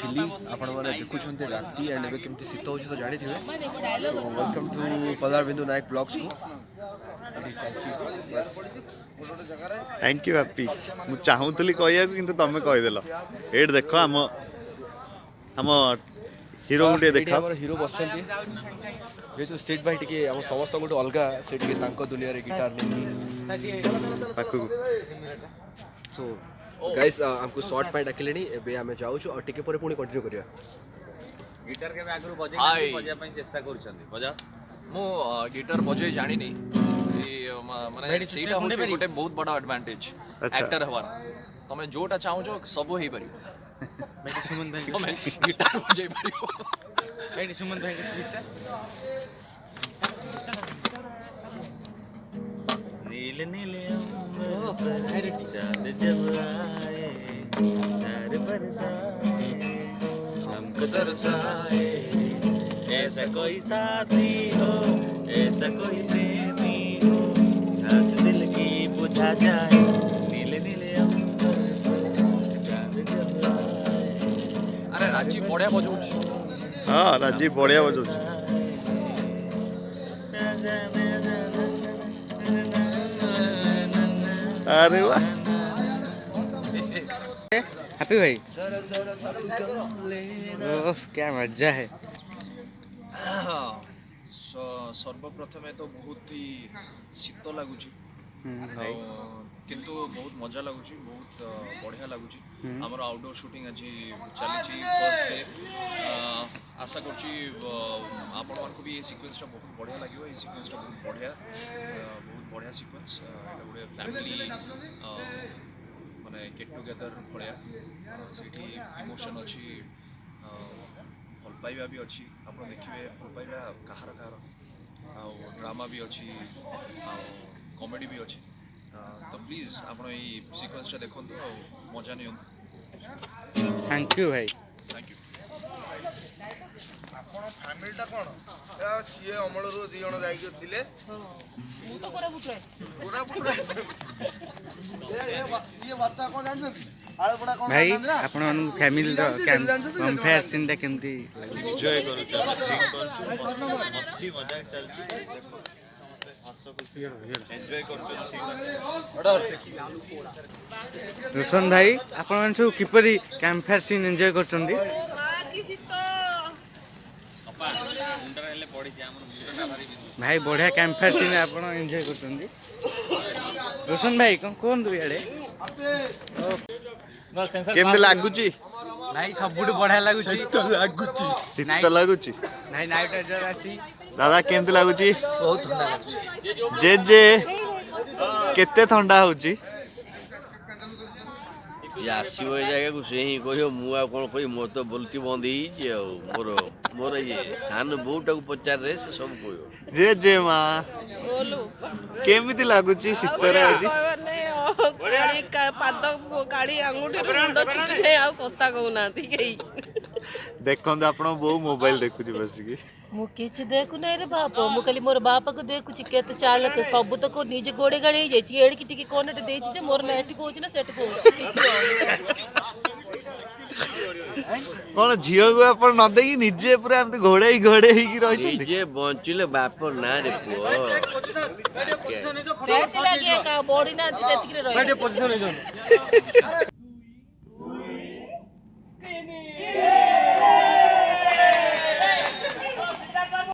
थिली आपण माने देखुछन्ते राती एंड एबे केमती शीत होछि तो जानि थिबे। वेलकम टू पदार बिंदु नायक ब्लॉग्स को अभी चाची बस थैंक यू हैप्पी मु चाहूतली कहया किंतु तमे कहि देलो एड देखो हम हीरो गुटे देखा हमर हीरो बसछन्ती जेतु स्टेट भाई टिके हम समस्त गुटे अलगा से टिके तांको दुनिया रे गिटार ने पाखु सो गाइस हमको शॉर्ट पाई डाकिलेनी एबे हमें जाउ छु और टिके परे पुनी कंटिन्यू करिया। गिटार के आगु बजे बजा पई चेष्टा करूछन्ती बजा मो गिटार बजे जानि नै माने सीटा होछि गोटे बहुत बड़ा एडवांटेज एक्टर हवार तमे जोटा चाहू सब हेई परियो बेटी सुमन भाई तमे गिटार बजे परियो बेटी सुमन भाई के स्पीचटा नील नील अंबर चांद जब आए तारे बरसाए हमको तरसाए ऐसा कोई साथी हो ऐसा कोई प्रेमी हो सांस दिल की बुझा जाए नीले नीले अंबर चांद जब आए अरे राजीव बढ़िया बजाउछ हां राजीव बढ़िया बजाउछ अरे वाह हैप्पी भाई ओह क्या मजा है। सर्वप्रथमे तो बहुत ही शीत लगुच किंतु बहुत मजा लगुच बहुत बढ़िया लगुच आमर आउटडोर शूटिंग आज चली फर्स्ट डे आशा करुँची आपण मानक भी ये सिक्वेन्सटा बहुत बढ़िया लगे ये सिक्वेन्सटा बहुत बढ़िया सिक्वेन्स गोटे फैमिली माने गेट टुगेदर भाया से इमोशन अच्छी भल पाइबा भी अच्छी आप देखिए भल पाइबा कहार कहार आ ड्रामा भी अच्छी आ कॉमेडी भी अच्छी तो प्लीज आप सिक्वेन्सटा देखो मजा नहीं थैंक यू भाई थैंक यू फैमिलीटा कौन सी अमल दी जन जाइए बच्चा कौन जानते भाई आपण फैमिली कंपेयर सीन टा केमती एंजॉय करू सीन करू मस्ती मजाक चलची एंजॉय करू रोशन भाई आपण मान सब किपरि कंपेयर सीन एंजॉय करचंदी भाई बढ़िया कैंपेयर सीन आप एंजॉय करचंदी रोशन भाई कौन दो याडे केमते लागुची भाई सबुठ बढ़िया लागुची शीत लागुची भाई नाइट राइडर आसी दादा केमते लागुची बहुत ठंडा लगुच जे जे केते ठंडा होची आसो जगह को से ही कह मुझे कौन कह मोर तो बोलती बंद मोर मोर ये सान बोटा को पचार रे से सब कह जे जे माँ केमिति लागुची शीतरे आज काड़ी अंगूठी मुंड छुटी जाए आ कथा कहूना देखो आपण बो मोबाइल देखुची बसिकी मु किछ देखु नै रे बाप मु खाली मोर बापा को देखुची केते चालक सब तो को निजे गोड़े गाड़ी जाई एड़ की टिकी कोनटे देछि जे मोर नेट कोछि ना सेट कोछि कौन झील को आप न देखी निजे पूरा एमती घोड़े घोड़े ही रही जे बंचिले बाप ना रे पुओ सेट लागे का बॉडी ना सेट के रही